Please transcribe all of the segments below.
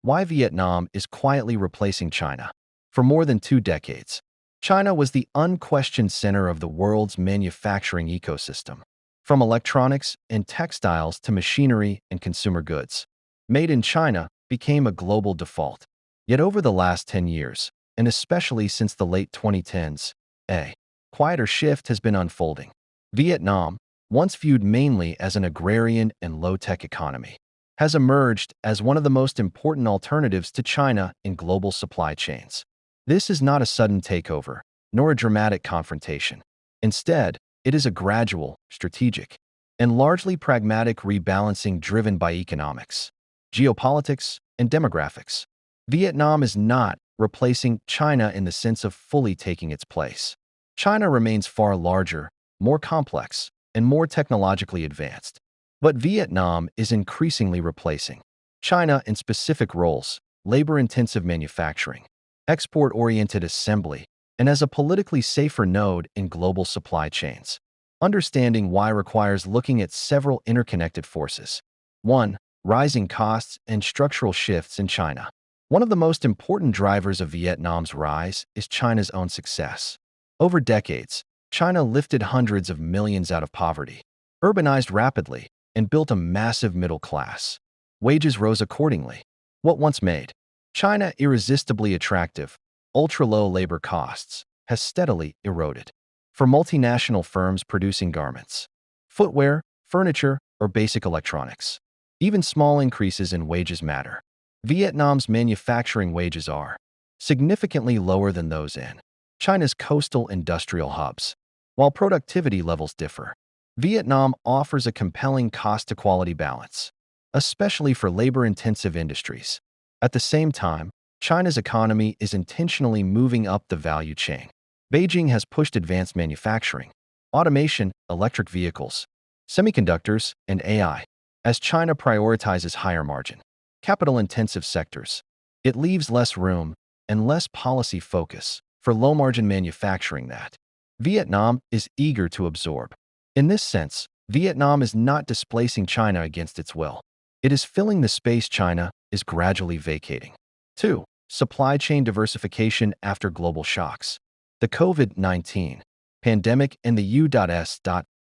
why Vietnam is quietly replacing China. For more than 2 decades, China was the unquestioned center of the world's manufacturing ecosystem. From electronics and textiles to machinery and consumer goods, made in China became a global default. Yet over the last 10 years, and especially since the late 2010s, a quieter shift has been unfolding. Vietnam, once viewed mainly as an agrarian and low-tech economy, has emerged as one of the most important alternatives to China in global supply chains. This is not a sudden takeover, nor a dramatic confrontation. Instead, it is a gradual, strategic, and largely pragmatic rebalancing driven by economics, geopolitics, and demographics. Vietnam is not replacing China in the sense of fully taking its place. China remains far larger, more complex, and more technologically advanced. But Vietnam is increasingly replacing China in specific roles: labor-intensive manufacturing, export-oriented assembly, and as a politically safer node in global supply chains. Understanding why requires looking at several interconnected forces. 1. Rising costs and structural shifts in China. One of the most important drivers of Vietnam's rise is China's own success. Over decades, China lifted hundreds of millions out of poverty, urbanized rapidly, and built a massive middle class. Wages rose accordingly. What once made China irresistibly attractive, ultra-low labor costs, has steadily eroded. For multinational firms producing garments, footwear, furniture, or basic electronics, even small increases in wages matter. Vietnam's manufacturing wages are significantly lower than those in China's coastal industrial hubs. While productivity levels differ, Vietnam offers a compelling cost-to-quality balance, especially for labor-intensive industries. At the same time, China's economy is intentionally moving up the value chain. Beijing has pushed advanced manufacturing, automation, electric vehicles, semiconductors, and AI. As China prioritizes higher margin, capital-intensive sectors, it leaves less room and less policy focus for low-margin manufacturing that Vietnam is eager to absorb. In this sense, Vietnam is not displacing China against its will. It is filling the space China is gradually vacating. 2. Supply chain diversification after global shocks. The COVID-19 pandemic and the U.S.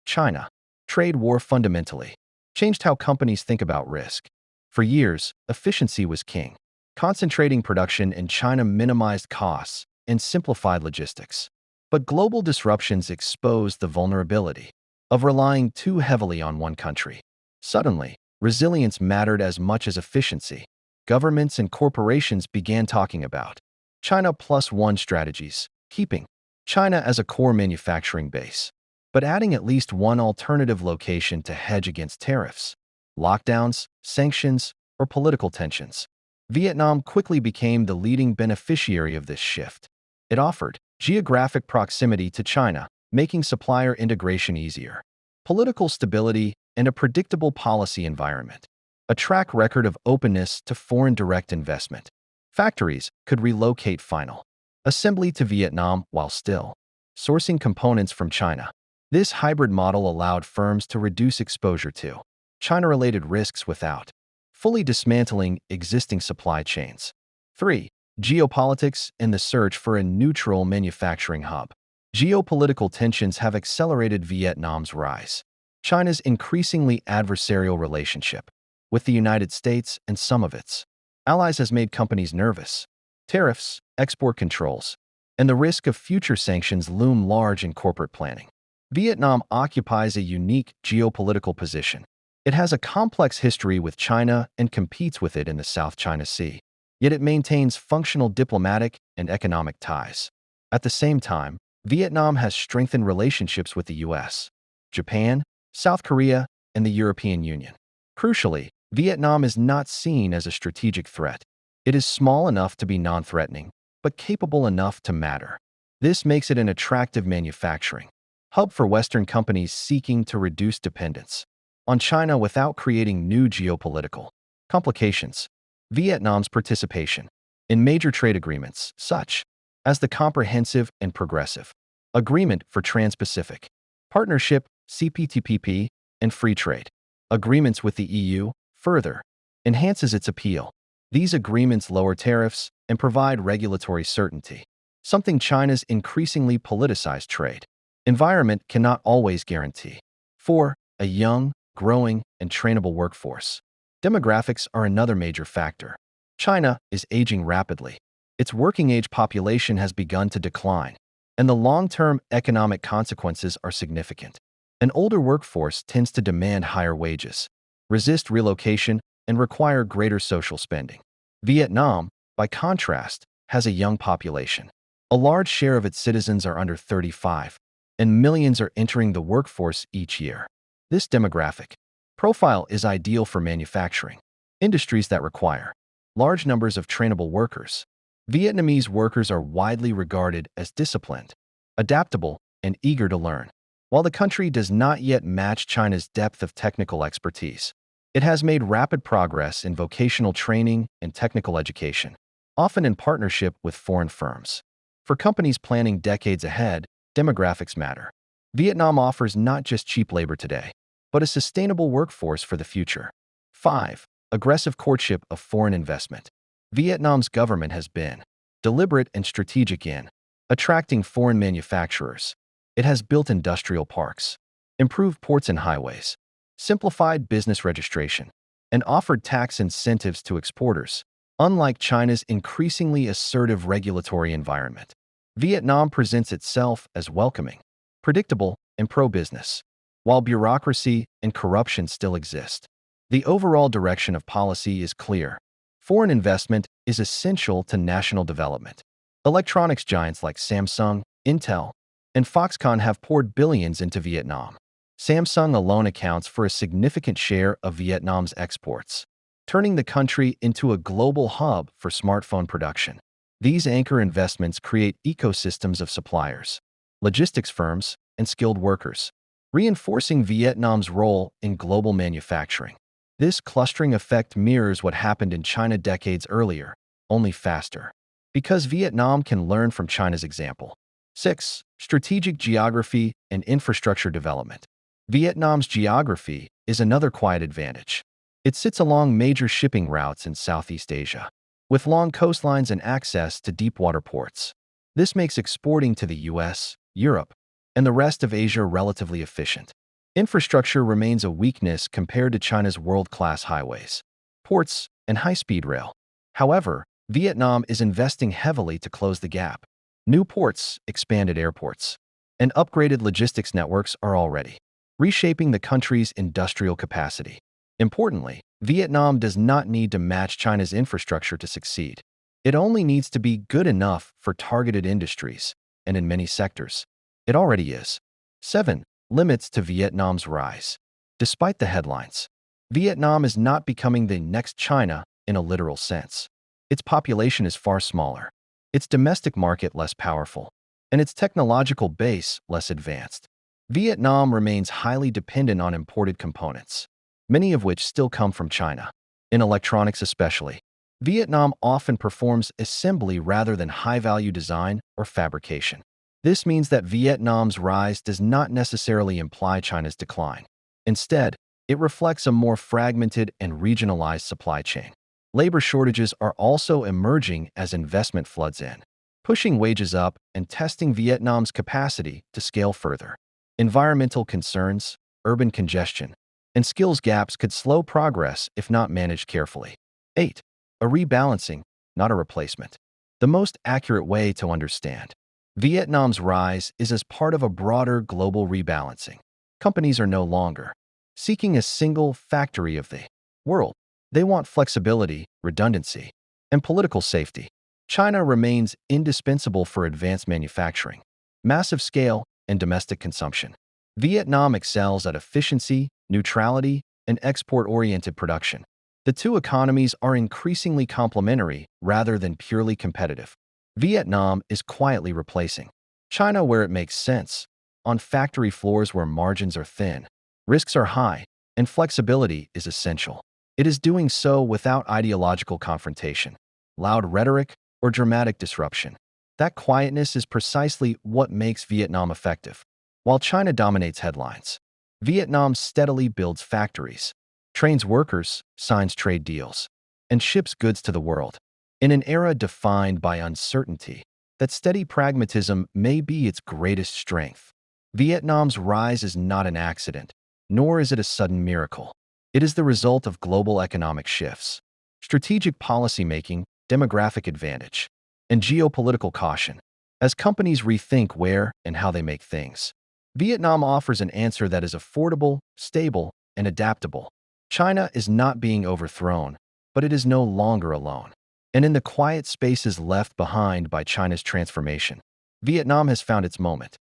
China trade war fundamentally changed how companies think about risk. For years, efficiency was king. Concentrating production in China minimized costs and simplified logistics. But global disruptions exposed the vulnerability of relying too heavily on one country. Suddenly, resilience mattered as much as efficiency. Governments and corporations began talking about China Plus One strategies, keeping China as a core manufacturing base, but adding at least one alternative location to hedge against tariffs, lockdowns, sanctions, or political tensions. Vietnam quickly became the leading beneficiary of this shift. It offered geographic proximity to China, making supplier integration easier, political stability, and a predictable policy environment, a track record of openness to foreign direct investment. Factories could relocate final assembly to Vietnam while still sourcing components from China. This hybrid model allowed firms to reduce exposure to China-related risks without fully dismantling existing supply chains. 3. Geopolitics and the search for a neutral manufacturing hub. Geopolitical tensions have accelerated Vietnam's rise. China's increasingly adversarial relationship with the United States and some of its allies has made companies nervous. Tariffs, export controls, and the risk of future sanctions loom large in corporate planning. Vietnam occupies a unique geopolitical position. It has a complex history with China and competes with it in the South China Sea. Yet it maintains functional diplomatic and economic ties. At the same time, Vietnam has strengthened relationships with the U.S., Japan, South Korea, and the European Union. Crucially, Vietnam is not seen as a strategic threat. It is small enough to be non-threatening, but capable enough to matter. This makes it an attractive manufacturing hub for Western companies seeking to reduce dependence on China without creating new geopolitical complications. Vietnam's participation in major trade agreements, such as the Comprehensive and Progressive Agreement for Trans-Pacific Partnership, CPTPP, and Free Trade agreements with the EU, further enhances its appeal. These agreements lower tariffs and provide regulatory certainty, something China's increasingly politicized trade environment cannot always guarantee. 4. A young, growing, and trainable workforce. Demographics are another major factor. China is aging rapidly. Its working-age population has begun to decline, and the long-term economic consequences are significant. An older workforce tends to demand higher wages, resist relocation, and require greater social spending. Vietnam, by contrast, has a young population. A large share of its citizens are under 35, and millions are entering the workforce each year. This demographic profile is ideal for manufacturing, industries that require large numbers of trainable workers. Vietnamese workers are widely regarded as disciplined, adaptable, and eager to learn. While the country does not yet match China's depth of technical expertise, it has made rapid progress in vocational training and technical education, often in partnership with foreign firms. For companies planning decades ahead, demographics matter. Vietnam offers not just cheap labor today, but a sustainable workforce for the future. 5. Aggressive courtship of foreign investment. Vietnam's government has been deliberate and strategic in attracting foreign manufacturers. It has built industrial parks, improved ports and highways, simplified business registration, and offered tax incentives to exporters. Unlike China's increasingly assertive regulatory environment, Vietnam presents itself as welcoming, predictable, and pro-business. While bureaucracy and corruption still exist, the overall direction of policy is clear. Foreign investment is essential to national development. Electronics giants like Samsung, Intel, and Foxconn have poured billions into Vietnam. Samsung alone accounts for a significant share of Vietnam's exports, turning the country into a global hub for smartphone production. These anchor investments create ecosystems of suppliers, logistics firms, and skilled workers, reinforcing Vietnam's role in global manufacturing. This clustering effect mirrors what happened in China decades earlier, only faster, because Vietnam can learn from China's example. 6. Strategic geography and infrastructure development. Vietnam's geography is another quiet advantage. It sits along major shipping routes in Southeast Asia, with long coastlines and access to deep-water ports. This makes exporting to the US, Europe, and the rest of Asia relatively efficient. Infrastructure remains a weakness compared to China's world-class highways, ports, and high-speed rail. However, Vietnam is investing heavily to close the gap. New ports, expanded airports, and upgraded logistics networks are already reshaping the country's industrial capacity. Importantly, Vietnam does not need to match China's infrastructure to succeed. It only needs to be good enough for targeted industries, and in many sectors, it already is. 7. Limits to Vietnam's rise. Despite the headlines, Vietnam is not becoming the next China in a literal sense. Its population is far smaller, its domestic market less powerful, and its technological base less advanced. Vietnam remains highly dependent on imported components, many of which still come from China. In electronics especially, Vietnam often performs assembly rather than high-value design or fabrication. This means that Vietnam's rise does not necessarily imply China's decline. Instead, it reflects a more fragmented and regionalized supply chain. Labor shortages are also emerging as investment floods in, pushing wages up and testing Vietnam's capacity to scale further. Environmental concerns, urban congestion, and skills gaps could slow progress if not managed carefully. 8. A rebalancing, not a replacement. The most accurate way to understand Vietnam's rise is as part of a broader global rebalancing. Companies are no longer seeking a single factory of the world. They want flexibility, redundancy, and political safety. China remains indispensable for advanced manufacturing, massive scale, and domestic consumption. Vietnam excels at efficiency, neutrality, and export-oriented production. The two economies are increasingly complementary rather than purely competitive. Vietnam is quietly replacing China where it makes sense, on factory floors where margins are thin, risks are high, and flexibility is essential. It is doing so without ideological confrontation, loud rhetoric, or dramatic disruption. That quietness is precisely what makes Vietnam effective. While China dominates headlines, Vietnam steadily builds factories, trains workers, signs trade deals, and ships goods to the world. In an era defined by uncertainty, that steady pragmatism may be its greatest strength. Vietnam's rise is not an accident, nor is it a sudden miracle. It is the result of global economic shifts, strategic policymaking, demographic advantage, and geopolitical caution. As companies rethink where and how they make things, Vietnam offers an answer that is affordable, stable, and adaptable. China is not being overthrown, but it is no longer alone. And in the quiet spaces left behind by China's transformation, Vietnam has found its moment.